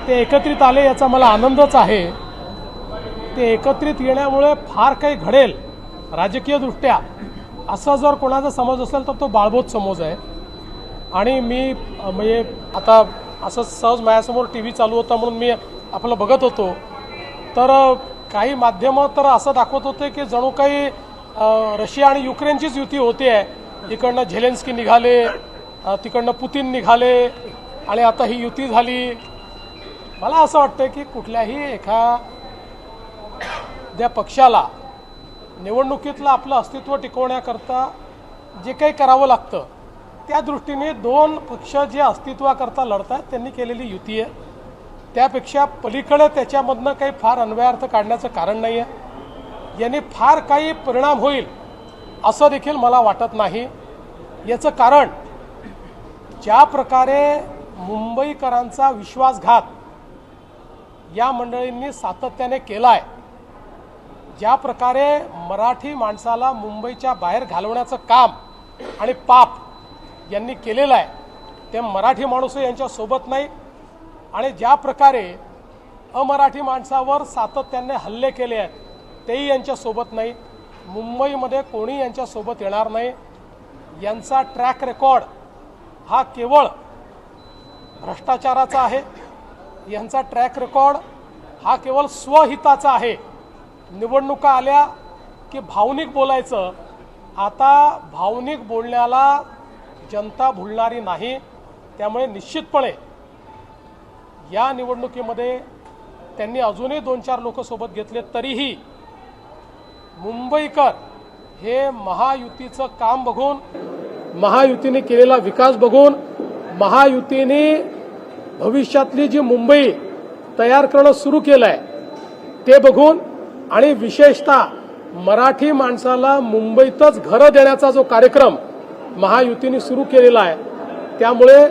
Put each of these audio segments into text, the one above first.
ते एकत्रित आले याचा मला आनंदच आहे। ते एकत्रित येण्यामुळे फार काही घडेल राजकीयदृष्ट्या असं जर कोणाचा समज असेल तर तो बाळबोध समज आहे। आणि मी म्हणजे आता असं सहज माझ्यासमोर TV चालू होता म्हणून मी आपलं बघत होतो, तर काही माध्यमं तर असं दाखवत होते की जणू काही रशिया आणि युक्रेनचीच युती होते आहे। इकडनं झेलेन्स्की निघाले, तिकडनं पुतीन निघाले आणि आता ही युती झाली। मला असं वाटतं की कुठल्याही एखाद्या पक्षाला निवडणुकीतलं आपलं अस्तित्व टिकवण्याकरता जे काही करावं लागतं त्या दृष्टीने दोन पक्ष जे अस्तित्वाकरता लढतात त्यांनी केलेली युती आहे। त्यापेक्षा पलीकडे त्याच्यामधनं काही फार अन्वयार्थ काढण्याचं कारण नाही आहे। यांनी फार काही परिणाम होईल असं देखील मला वाटत नाही। याचं कारण ज्या प्रकारे मुंबईकरांचा विश्वासघात या मंडळींनी सातत्याने केला आहे, ज्या प्रकारे मराठी माणसाला मुंबईच्या बाहेर घालवण्याचं काम आणि पाप यांनी केलेलं आहे, ते मराठी माणूस यांच्यासोबत नाही। आणि ज्या प्रकारे अमराठी माणसावर सातत्याने हल्ले केले आहेत तेही यांच्यासोबत नाही। मुंबईमध्ये कोणी यांच्यासोबत येणार नाही। यांचा ट्रॅक रेकॉर्ड हा केवळ भ्रष्टाचाराचा आहे। यांचा ट्रॅक रेकॉर्ड हा केवळ स्वहिताचा आहे। निवडणुका आल्या की भावनिक बोलायचं, आता भावनिक बोलण्याला जनता भुलणारी नाही। त्यामुळे निश्चितपणे या निवडणुकीमध्ये त्यांनी अजूनही 2-4 लोक सोबत घेतले तरीही मुंबईकर हे महायुतीचं काम बघून, महायुतीने केलेला विकास बघून, महायुतीने भविष्यातली जी मुंबई तयार करणं सुरू केलं आहे ते बघून आणि विशेषतः मराठी माणसाला मुंबईतच घरं देण्याचा जो कार्यक्रम महायुतीने सुरू केलेला आहे त्यामुळे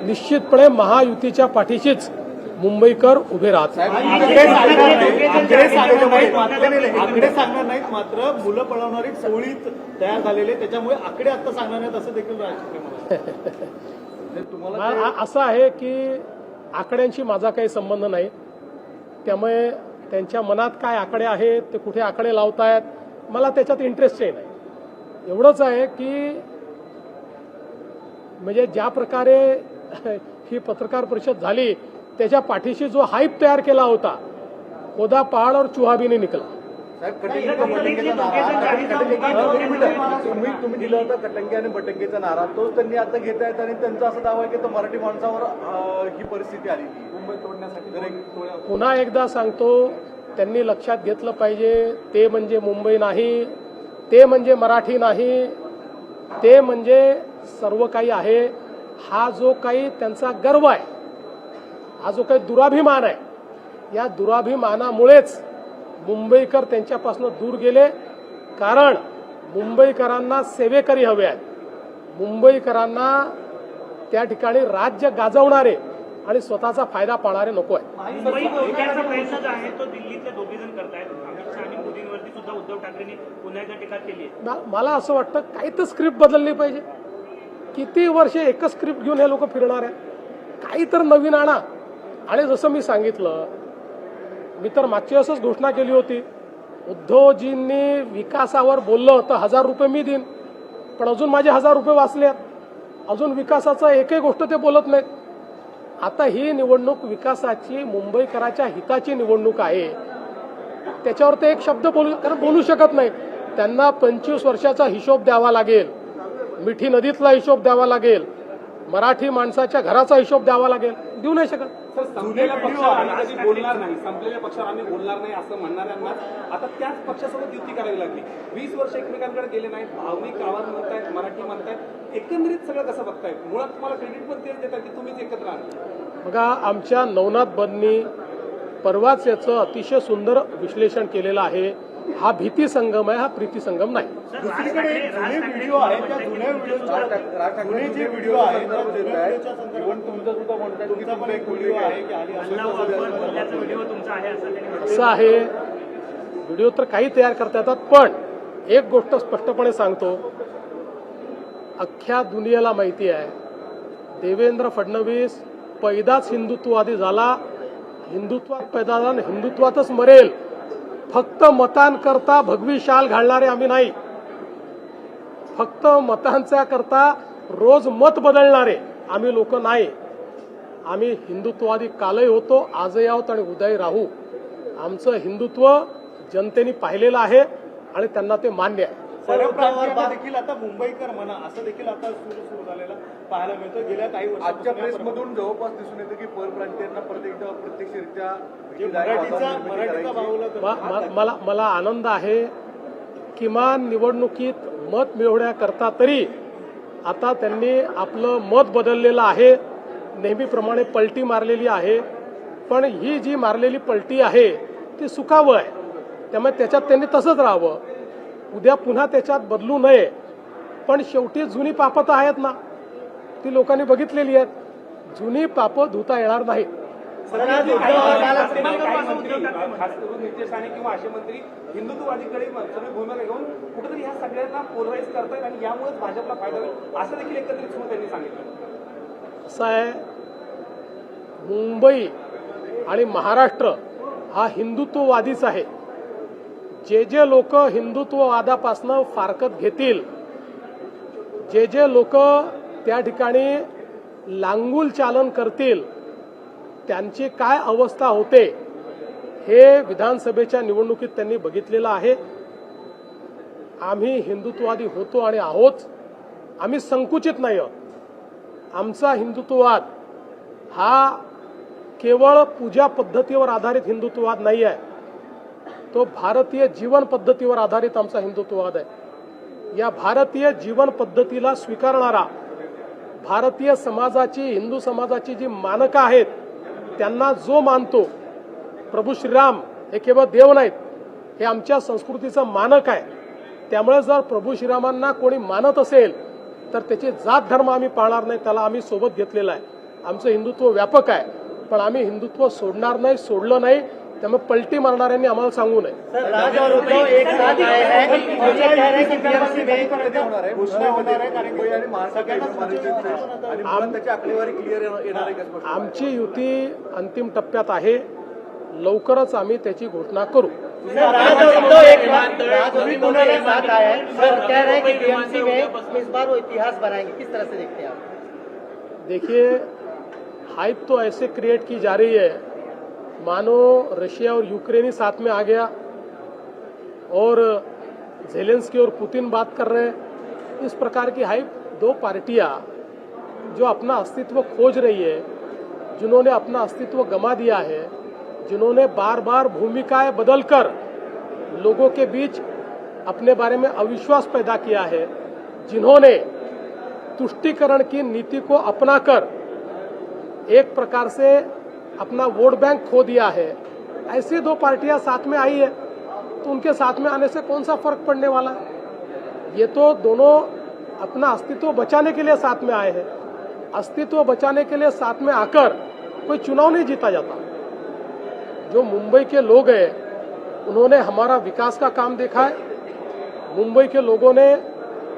निश्चितपणे महायुतीच्या पाठीशीच मुंबईकर उभे राहतात। आकडे सांगणार नाहीत, मात्र मुलं पळवणारी टोळी तयार झालेली, त्याच्यामुळे आकडे आता सांगणार नाहीत असं देखील तुम्हाला असं आहे की आकड्यांशी माझा काही संबंध नाही। त्यामुळे त्यांच्या मनात काय आकडे आहेत, ते कुठे आकडे लावतायत, मला त्याच्यात इंटरेस्टही नाही। एवढंच आहे की म्हणजे ज्या प्रकारे ही पत्रकार परिषद झाली त्याच्या पाठीशी जो हाईप तयार केला होता, खुदा पहाड़ और चूहा भी नहीं निकला। तुम्ही दिला होता कटंगे आणि बटंगेचा नारा, तोच त्यांनी आता घेत आहेत आणि त्यांचा असा दावा आहे की तो मराठी माणसावर ही परिस्थिती आली मुंबई तोडण्यासाठी। पुन्हा एकदा सांगतो, त्यांनी लक्षात घेतलं पाहिजे, ते म्हणजे मुंबई नाही, ते म्हणजे मराठी नाही, ते म्हणजे सर्व काही आहे। हा जो काही त्यांचा गर्व आहे, हा जो काही दुराभिमान आहे, या दुराभिमानामुळेच मुंबईकर त्यांच्यापासून दूर गेले। कारण मुंबईकरांना सेवेकरी हवे आहेत, मुंबईकरांना त्या ठिकाणी राज्य गाजवणारे आणि स्वतःचा फायदा पाहणारे नको आहे। प्रयत्न जो आहे तो दिल्लीतले दोघे जण करतायत। अमित शहा आणि मोदींवरती सुद्धा उद्धव ठाकरेंनी पुन्हा एकदा टीका केली आहे। मला असं वाटतं काही तर स्क्रिप्ट बदलली पाहिजे। किती वर्षे एकच स्क्रिप्ट घेऊन हे लोक फिरणार आहे, काही तर नवीन आणा। आणि जसं मी सांगितलं, मी तर मागच्या वेळेसच घोषणा केली होती, उद्धवजींनी विकासावर बोललं तर 1000 रुपये मी देईन, पण अजून माझे 1000 रुपये वाचले आहेत, अजून विकासाचा एकही गोष्ट ते बोलत नाहीत। आता ही निवडणूक विकासाची, मुंबईकराच्या हिताची निवडणूक आहे, त्याच्यावर ते एक शब्द बोलू शकत नाही। त्यांना 25 वर्षाचा हिशोब द्यावा लागेल, मिठी नदीतला हिशोब द्यावा लागेल, मराठी माणसाच्या घराचा हिशोब द्यावा लागेल, देऊ नाही शकत। संपलेल्या पक्षावर आम्ही कधी बोलणार नाही, संपलेल्या पक्षावर आम्ही बोलणार नाही असं म्हणणाऱ्यांना आता त्याच पक्षासोबत युती करावी लागली। 20 वर्ष एकमेकांकडे गेले नाहीत, भावनिक आवाज म्हणतायत, मराठी म्हणतायत, एकंदरीत सगळं कसं बघतायत? मुळात तुम्हाला क्रेडिट पण तेच देतात की तुम्हीच एकत्र आहात। बघा, आमच्या नवनाथ बदनी परवाच याचं अतिशय सुंदर विश्लेषण केलेलं आहे। हा भीती संगम आहे, हा प्रीती संगम नाही। दुसरीकडे जुने व्हिडिओ आहेत, त्या जुन्या व्हिडिओचे जे व्हिडिओ आहेत तुमचा सुद्धा म्हणतात तुमचा पण एक व्हिडिओ आहे की व्हिडिओ तुमचा आहे असं आहे। व्हिडिओ तर काही तयार करता येतात, पण एक गोष्ट स्पष्टपणे सांगतो, अख्ख्या दुनियेला माहिती आहे देवेंद्र फडणवीस पैदाच हिंदुत्ववादी झाला हिंदुत्वात पैदा झाला आणि हिंदुत्वातच मरेल. फक्त मतांकरता भगवी शाल घालणारे आम्ही नाही. फक्त मतांच्या करता रोज मत बदलणारे आम्ही लोक नाही. आम्ही हिंदुत्ववादी कालही होतो, आजही आहोत आणि उद्याही राहू. आमचं हिंदुत्व जनतेने पाहिलेलं आहे आणि त्यांना ते मान्य आहे. शरद पवार देखील आता मुंबईकर म्हणा असं देखील आता सुरू झालेला पाहायला मिळतं. गेल्या काही आजच्या वर्षांपासून प्रेसमधून जवळपास दिसून येतं की परप्रांतीयांना प्रत्यक्षरित्या मराठीचा बाहुला मला आनंद आहे. किमान निवडणुकीत मत मिळवण्याकरता तरी आता त्यांनी आपलं मत बदललेलं आहे. नेहमीप्रमाणे पलटी मारलेली आहे, पण ही जी मारलेली पलटी आहे ती सुखावं आहे. त्यामुळे त्याच्यात त्यांनी तसंच राहावं. उद्या पुन्हा त्याच्यात बदलू नये. पण शेवटी जुनी पापं तर आहेत ना, ती लोकांनी बघितलेली आहेत. जुनी पापं धुता येणार नाहीत. खास करून नितेश राणे किंवा असे मंत्री हिंदुत्ववादीकडे सगळी भूमिका घेऊन कुठेतरी ह्या सगळ्यांना पोलराईज करतायत आणि यामुळेच भाजपला फायदा होईल असं देखील एकत्रित म्हणून त्यांनी सांगितलं. असं आहे, मुंबई आणि महाराष्ट्र हा हिंदुत्ववादीच आहे. जे जे लोक हिंदुत्ववादापासनं फारकत घेतील, जे जे लोक त्या ठिकाणी लांगुल चालन करतील, त्यांची काय अवस्था होते हे विधानसभेच्या निवडणुकीत त्यांनी बघितलेलं आहे. आम्ही हिंदुत्ववादी होतो आणि आहोत. आम्ही संकुचित नाही आहोत. आमचा हिंदुत्ववाद हा केवळ पूजा पद्धतीवर आधारित हिंदुत्ववाद नाही आहे. तो भारतीय जीवन पद्धतीवर आधारित आमचा हिंदुत्ववाद आहे. या भारतीय जीवन पद्धतीला स्वीकारणारा, भारतीय समाजाची, हिंदू समाजाची जी मानकं आहेत त्यांना जो मानतो, प्रभू श्रीराम हे केवळ देव नाहीत, हे आमच्या संस्कृतीचं मानक आहे. त्यामुळे जर प्रभू श्रीरामांना कोणी मानत असेल तर त्याची जात धर्म आम्ही पाळणार नाही, त्याला आम्ही सोबत घेतलेला आहे. आमचं हिंदुत्व व्यापक आहे, पण आम्ही हिंदुत्व सोडणार नाही, सोडलं नाही. त्यामुळे पलटी मारणाऱ्यांनी आम्हाला सांगू नये. राज और उद्धव एक साथ आए हैं और ये कह रहे हैं कि बीएमसी में घोषणा होणार आहे कारण मुंबई आणि महाराष्ट्र आणि मुळात त्याची आकडेवारी क्लिअर येणार आहे का स्पष्ट? आमची युती अंतिम टप्प्यात आहे. लवकरच आम्ही त्याची घोषणा करू. राज और उद्धव एक साथ आए हैं सर, कह रहे हैं कि बीएमसी में इस बार वो इतिहास बनाएंगे. किस तरह से देखते हैं आप? देखिए, हाइप तो ऐसे क्रिएट की जा रही है मानो रशिया और यूक्रेन ही साथ में आ गया और ज़ेलेंस्की और पुतिन बात कर रहे हैं. इस प्रकार की हाइप. दो पार्टियां जो अपना अस्तित्व खोज रही है, जिन्होंने अपना अस्तित्व गंवा दिया है, जिन्होंने बार बार भूमिकाएं बदलकर लोगों के बीच अपने बारे में अविश्वास पैदा किया है, जिन्होंने तुष्टीकरण की नीति को अपनाकर एक प्रकार से अपना वोट बैंक खो दिया है, ऐसी दो पार्टियां साथ में आई है. तो उनके साथ में आने से कौन सा फर्क पड़ने वाला है? ये तो दोनों अपना अस्तित्व बचाने के लिए साथ में आए हैं. अस्तित्व बचाने के लिए साथ में आकर कोई चुनाव नहीं जीता जाता. जो मुंबई के लोग हैं उन्होंने हमारा विकास का काम देखा है. मुंबई के लोगों ने,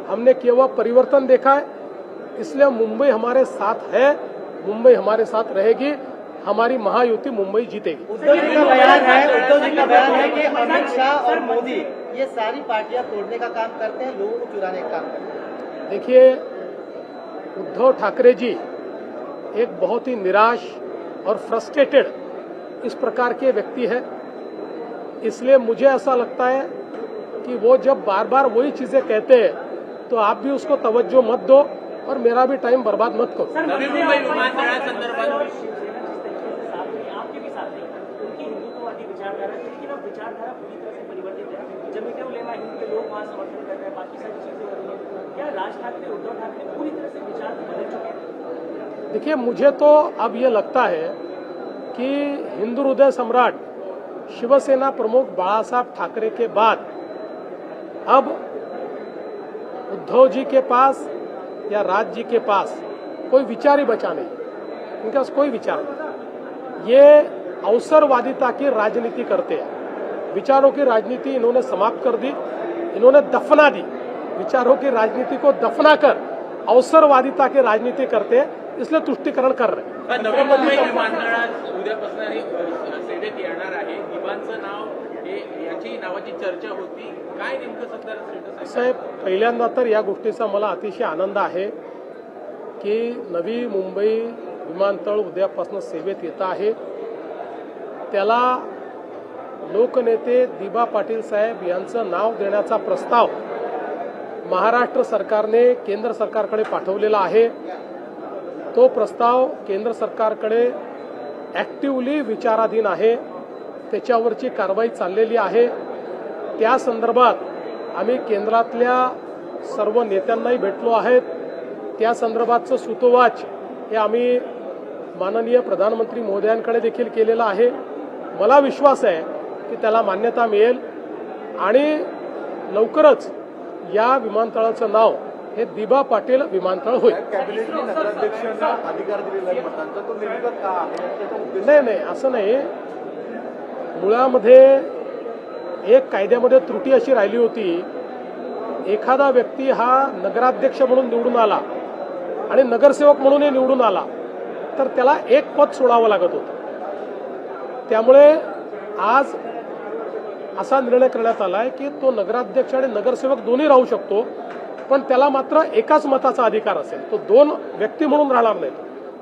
हमने किया हुआ परिवर्तन देखा है. इसलिए मुंबई हमारे साथ है, मुंबई हमारे साथ रहेगी. हमारी महायुति मुंबई जीतेगी. उद्धव जी का बयान है कि अमित शाह और मोदी ये सारी पार्टियां तोड़ने का काम करते हैं, लोगों को चुराने का काम करते हैं. देखिए, उद्धव ठाकरे जी एक बहुत ही निराश और फ्रस्ट्रेटेड इस प्रकार के व्यक्ति है. इसलिए मुझे ऐसा लगता है कि वो जब बार बार वही चीजें कहते हैं तो आप भी उसको तवज्जो मत दो और मेरा भी टाइम बर्बाद मत करो. नवी मुंबई विमानतळासंदर्भात आपके भी साथ हैं उनकी हिंदुत्ववादी विचारधारा थी, लेकिन अब विचारधारा पूरी तरह से परिवर्तित है. जमीन लेवा हिंद के लोग वहाँ समर्थन कर रहे हैं, बाकी सारी चीजें हो रही है. क्या राज ठाकरे, उद्धव ठाकरे पूरी तरह से विचार बदल चुके हैं? देखिए, मुझे तो अब ये लगता है कि हिंदू हृदय सम्राट शिवसेना प्रमुख बाळासाहेब ठाकरे के बाद अब उद्धव जी के पास या राज जी के पास कोई विचार ही बचा नहीं. इनके पास कोई विचार नहीं. ये अवसरवादिता की राजनीति करते हैं. विचारों की राजनीति इन्होंने समाप्त कर दी, इन्होंने दफना दी. विचारों की राजनीति को दफना कर अवसरवादिता की राजनीति करते हैं, इसलिए तुष्टीकरण कर रहे हैं. नवी मुंबई विमानतळात उद्यापासून हे सेवेत येणार आहे. दिबांचं नाव हे याची नावाची चर्चा होती. काय नेमकं सध्या स्टेटस आहे? साहेब, पहिल्यांदा तर या गोष्टीचा मला अतिशय आनंद आहे की नवी मुंबई विमानतळ उद्यापासून सेवेत येत आहे. त्याला लोकनेते दिबा पाटील साहेब यांचं नाव देण्याचा प्रस्ताव महाराष्ट्र सरकारने केंद्र सरकारकडे पाठवलेला आहे. तो प्रस्ताव केंद्र सरकारकडे ॲक्टिव्हली विचाराधीन आहे. त्याच्यावरची कारवाई चाललेली आहे. त्या संदर्भात आम्ही केंद्रातल्या सर्व नेत्यांनाही भेटलो आहेत. त्या संदर्भातचं सूतोवाच हे आम्ही माननीय प्रधानमंत्री महोदयांकडे देखील केलेलं आहे. मला विश्वास आहे की त्याला मान्यता मिळेल आणि लवकरच या विमानतळाचं नाव हे दिबा पाटील विमानतळ होईल. कॅबिनेटने नगराध्यक्षांना अधिकार दिलेला आहे मतांचा, तो नेमका का आहे त्याचा उद्देश? नाही, असं नाही. मुळामध्ये एक कायद्यामध्ये त्रुटी अशी राहिली होती, एखादा व्यक्ती हा नगराध्यक्ष म्हणून निवडून आला आणि नगरसेवक म्हणूनही निवडून आला तर त्याला एक पद सोडावं लागत होतं. त्यामुळे आज असा निर्णय करण्यात आला आहे की तो नगराध्यक्ष आणि नगरसेवक दोन्ही राहू शकतो, पण त्याला मात्र एकाच मताचा अधिकार असेल. तो दोन व्यक्ती म्हणून राहणार नाही.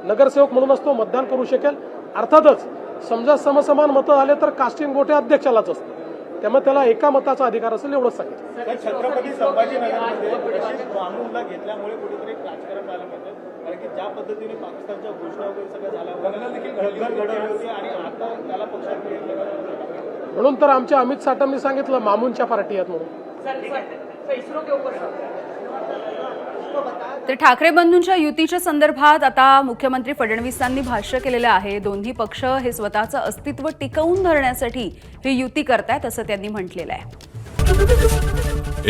नगरसेवक म्हणूनच तो मतदान करू शकेल. अर्थातच समजा समसमान मतं आले तर कास्टिंग वोट हे अध्यक्षालाच असतं. त्यामुळे त्याला एका मताचा अधिकार असेल एवढंच सांगितलं. तर छत्रपती संभाजीनगरमध्ये रशीद मामूनला घेतल्यामुळे कुठेतरी एक राजकारण पाहायला मिळतं. कारण की ज्या पद्धतीने पाकिस्तानच्या घोषणा वगैरे सगळ्या झाल्या घडघड घडवली होती आणि आता त्याला पक्षात घेतलं. म्हणून तर आमच्या अमित साटमनी सांगितलं मामूनच्या पार्टी आहेत म्हणून. तर ठाकरे बंधूंच्या युतीच्या संदर्भात आता मुख्यमंत्री फडणवीसांनी भाष्य केलेलं आहे. दोन्ही पक्ष हे स्वतःचं अस्तित्व टिकवून धरण्यासाठी ही युती करतायत असं त्यांनी म्हटलेलं आहे.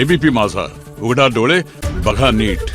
एबीपी माझा, उघडा डोळे बघा नीट.